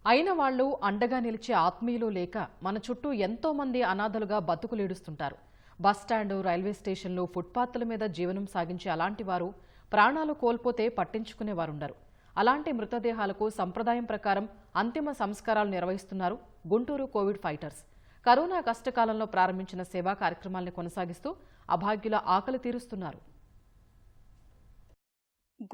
అయిన వాళ్ళు అండగా నిలిచే ఆత్మీయులు లేక మన చుట్టూ ఎంతో మంది అనాథలుగా బతుకులీడుస్తుంటారు. బస్టాండు, రైల్వే స్టేషన్లు, ఫుట్పాత్ల మీద జీవనం సాగించే అలాంటి వారు ప్రాణాలు కోల్పోతే పట్టించుకునేవారుండరు. అలాంటి మృతదేహాలకు సంప్రదాయం ప్రకారం అంతిమ సంస్కారాలు నిర్వహిస్తున్నారు గుంటూరు కోవిడ్ ఫైటర్స్. కరోనా కష్టకాలంలో ప్రారంభించిన సేవా కార్యక్రమాల్ని కొనసాగిస్తూ అభాగ్యుల ఆకలి తీరుస్తున్నారు.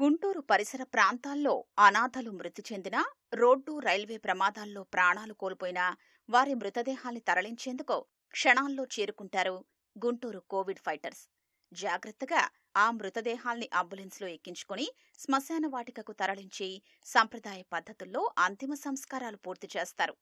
గుంటూరు పరిసర ప్రాంతాల్లో అనాథలు మృతి చెందిన, రోడ్డు రైల్వే ప్రమాదాల్లో ప్రాణాలు కోల్పోయిన వారి మృతదేహాల్ని తరలించేందుకు క్షణాల్లో చేరుకుంటారు గుంటూరు కోవిడ్ ఫైటర్స్. జాగ్రత్తగా ఆ మృతదేహాల్ని అంబులెన్స్లో ఎక్కించుకుని శ్మశాన వాటికకు తరలించి సంప్రదాయ పద్ధతుల్లో అంతిమ సంస్కారాలు పూర్తి చేస్తారు.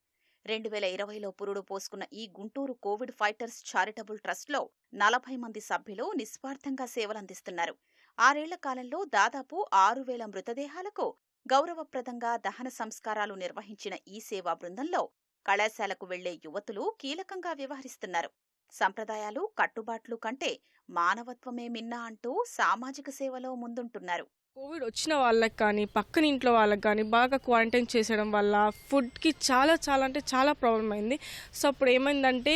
2020లో పురుడు పోసుకున్న ఈ గుంటూరు కోవిడ్ ఫైటర్స్ చారిటబుల్ ట్రస్ట్లో 40 మంది సభ్యులు నిస్వార్థంగా సేవలందిస్తున్నారు. 6 ఏళ్ల కాలంలో దాదాపు 6,000 మృతదేహాలకు గౌరవప్రదంగా దహన సంస్కారాలు నిర్వహించిన ఈ సేవా బృందంలో కళాశాలకు వెళ్లే యువతులు కీలకంగా వ్యవహరిస్తున్నారు. సంప్రదాయాలు, కట్టుబాట్లు కంటే మానవత్వమే మిన్న అంటూ సామాజిక సేవలో ముందుంటున్నారు. కోవిడ్ వచ్చిన వాళ్ళకి కానీ, పక్కన ఇంట్లో వాళ్ళకి కానీ బాగా క్వారంటైన్ చేసేయడం వల్ల ఫుడ్కి చాలా ప్రాబ్లం అయింది. సో అప్పుడు ఏమైందంటే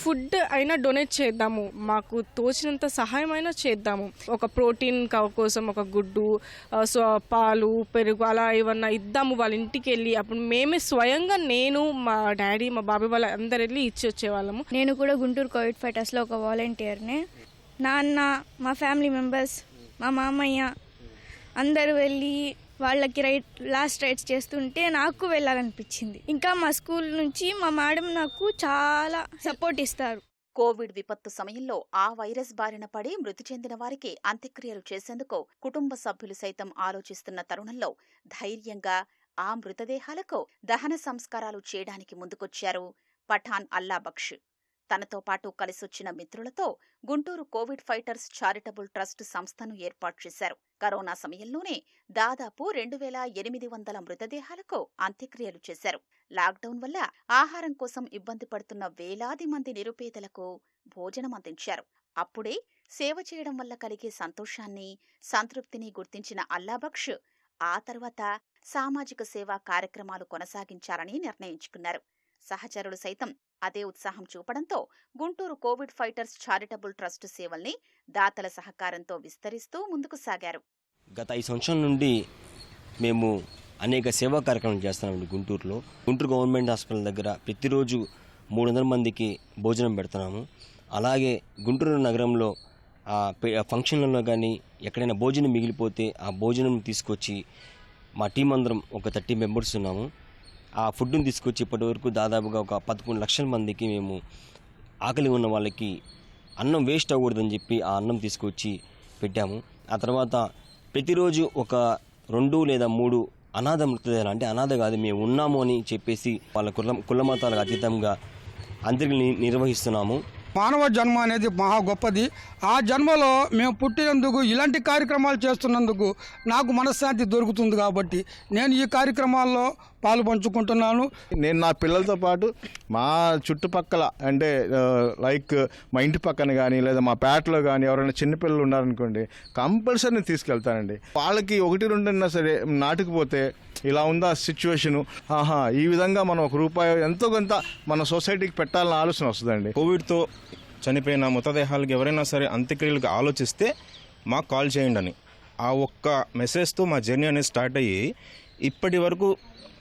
ఫుడ్ అయినా డొనేట్ చేద్దాము, మాకు తోచినంత సహాయం అయినా చేద్దాము. ఒక ప్రోటీన్ కోసం ఒక గుడ్డు, సో పాలు, పెరుగు అలా ఏమన్నా ఇద్దాము వాళ్ళ ఇంటికి వెళ్ళి. అప్పుడు మేమే స్వయంగా నేను, మా డాడీ, మా బాబాయ్ వాళ్ళ అందరు వెళ్ళి ఇచ్చి వచ్చేవాళ్ళము. నేను కూడా గుంటూరు కోవిడ్ ఫైటర్స్లో ఒక వాలంటీర్నే. నాన్న, మా ఫ్యామిలీ మెంబర్స్, మా మామయ్య అందరూ వెళ్ళి వాళ్ళకి లాస్ట్ రైడ్స్ చేస్తుంటే నాకు వెళ్ళాలనిపించింది. ఇంకా మా స్కూల్ నుంచి మా మేడం నాకు చాలా సపోర్ట్ ఇస్తారు. కోవిడ్ విపత్తు సమయంలో ఆ వైరస్ బారిన పడి మృతి చెందిన వారికి అంత్యక్రియలు చేసేందుకు కుటుంబ సభ్యులు సైతం ఆలోచిస్తున్న తరుణంలో ధైర్యంగా ఆ మృతదేహాలకు దహన సంస్కారాలు చేయడానికి ముందుకొచ్చారు పఠాన్ అల్లా బక్ష్. తనతో పాటు కలిసొచ్చిన మిత్రులతో Guntur covid fighters charitable trust సంస్థను ఏర్పాటు చేశారు. కరోనా సమయంలోనే దాదాపు 2,800 మృతదేహాలకు అంత్యక్రియలు చేశారు. లాక్డౌన్ వల్ల ఆహారం కోసం ఇబ్బంది పడుతున్న వేలాది మంది నిరుపేదలకు భోజనం అందించారు. అప్పుడే సేవ చేయడం వల్ల కలిగే సంతోషాన్ని, సంతృప్తిని గుర్తించిన అల్లాబక్ష్ ఆ తర్వాత సామాజిక సేవా కార్యక్రమాలు కొనసాగించాలని నిర్ణయించుకున్నారు. సహచరులు సైతం అదే ఉత్సాహం చూపడంతో Guntur covid fighters charitable trust సేవల్ని దాతల సహకారంతో విస్తరిస్తూ ముందుకు సాగారు. గత 5 సంవత్సరాల నుండి మేము అనేక సేవా కార్యక్రమాలు చేస్తున్నామండి. గుంటూరు గవర్నమెంట్ హాస్పిటల్ దగ్గర ప్రతిరోజు 300 మందికి భోజనం పెడుతున్నాము. అలాగే గుంటూరు నగరంలో ఫంక్షన్లలో కానీ ఎక్కడైనా భోజనం మిగిలిపోతే ఆ భోజనం తీసుకొచ్చి మా టీం అందరం ఒక 30 మెంబర్స్ ఉన్నాము. ఆ ఫుడ్ని తీసుకొచ్చి ఇప్పటి వరకు దాదాపుగా ఒక 11 లక్షల మందికి మేము ఆకలి ఉన్న వాళ్ళకి అన్నం వేస్ట్ అవ్వకూడదని చెప్పి ఆ అన్నం తీసుకొచ్చి పెట్టాము. ఆ తర్వాత ప్రతిరోజు ఒక 2 లేదా 3 అనాథ మృతదేహాలు, అంటే అనాథ కాదు మేము ఉన్నాము అని చెప్పేసి వాళ్ళ కుల మతాలకు అతీతంగా అంత్యక్రియలు నిర్వహిస్తున్నాము. మానవ జన్మ అనేది మహా గొప్పది. ఆ జన్మలో మేము పుట్టినందుకు, ఇలాంటి కార్యక్రమాలు చేస్తున్నందుకు నాకు మనశ్శాంతి దొరుకుతుంది. కాబట్టి నేను ఈ కార్యక్రమాల్లో పాలు పంచుకుంటున్నాను. నేను నా పిల్లలతో పాటు మా చుట్టుపక్కల, అంటే లైక్ మా ఇంటి పక్కన కానీ లేదా మా పేటలో కానీ ఎవరైనా చిన్నపిల్లలు ఉన్నారనుకోండి, కంపల్సరీ తీసుకెళ్తానండి. వాళ్ళకి 1-2 అయినా సరే నాటుకుపోతే ఇలా ఉందా సిచ్యువేషను, ఈ విధంగా మనం ₹1 ఎంతో కొంత మన సొసైటీకి పెట్టాలన్న ఆలోచన వస్తుందండి. కోవిడ్తో చనిపోయిన మృతదేహాలకు ఎవరైనా సరే అంత్యక్రియలకు ఆలోచిస్తే మాకు కాల్ చేయండి అని ఆ ఒక్క మెసేజ్తో మా జర్నీ అనేది స్టార్ట్ అయ్యి ఇప్పటి వరకు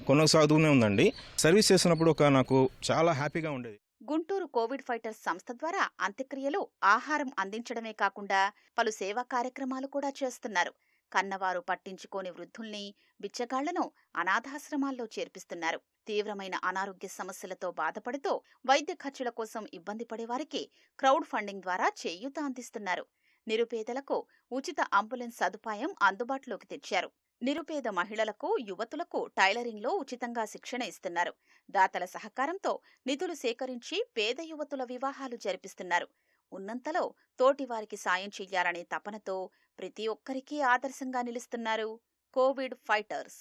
కొనసాగుతూనే ఉందండి. సర్వీస్ చేసినప్పుడు నాకు చాలా హ్యాపీగా ఉండేది. గుంటూరు కోవిడ్ ఫైటర్స్ సంస్థ ద్వారా అంత్యక్రియలు, ఆహారం అందించడమే కాకుండా పలు సేవా కార్యక్రమాలు కూడా చేస్తున్నారు. కన్నవారు పట్టించుకోని వృద్ధుల్ని, బిచ్చగాళ్లను అనాథాశ్రమాల్లో చేర్పిస్తున్నారు. తీవ్రమైన అనారోగ్య సమస్యలతో బాధపడుతూ వైద్య ఖర్చుల కోసం ఇబ్బంది పడేవారికి క్రౌడ్ ఫండింగ్ ద్వారా చేయూత అందిస్తున్నారు. నిరుపేదలకు ఉచిత అంబులెన్స్ సదుపాయం అందుబాటులోకి తెచ్చారు. నిరుపేద మహిళలకు, యువతులకు టైలరింగ్లో ఉచితంగా శిక్షణ ఇస్తున్నారు. దాతల సహకారంతో నిధులు సేకరించి పేద యువతుల వివాహాలు జరిపిస్తున్నారు. ఉన్నంతలో తోటివారికి సాయం చెయ్యాలనే తపనతో ప్రతి ఒక్కరికీ ఆదర్శంగా నిలుస్తున్నారు కోవిడ్ ఫైటర్స్.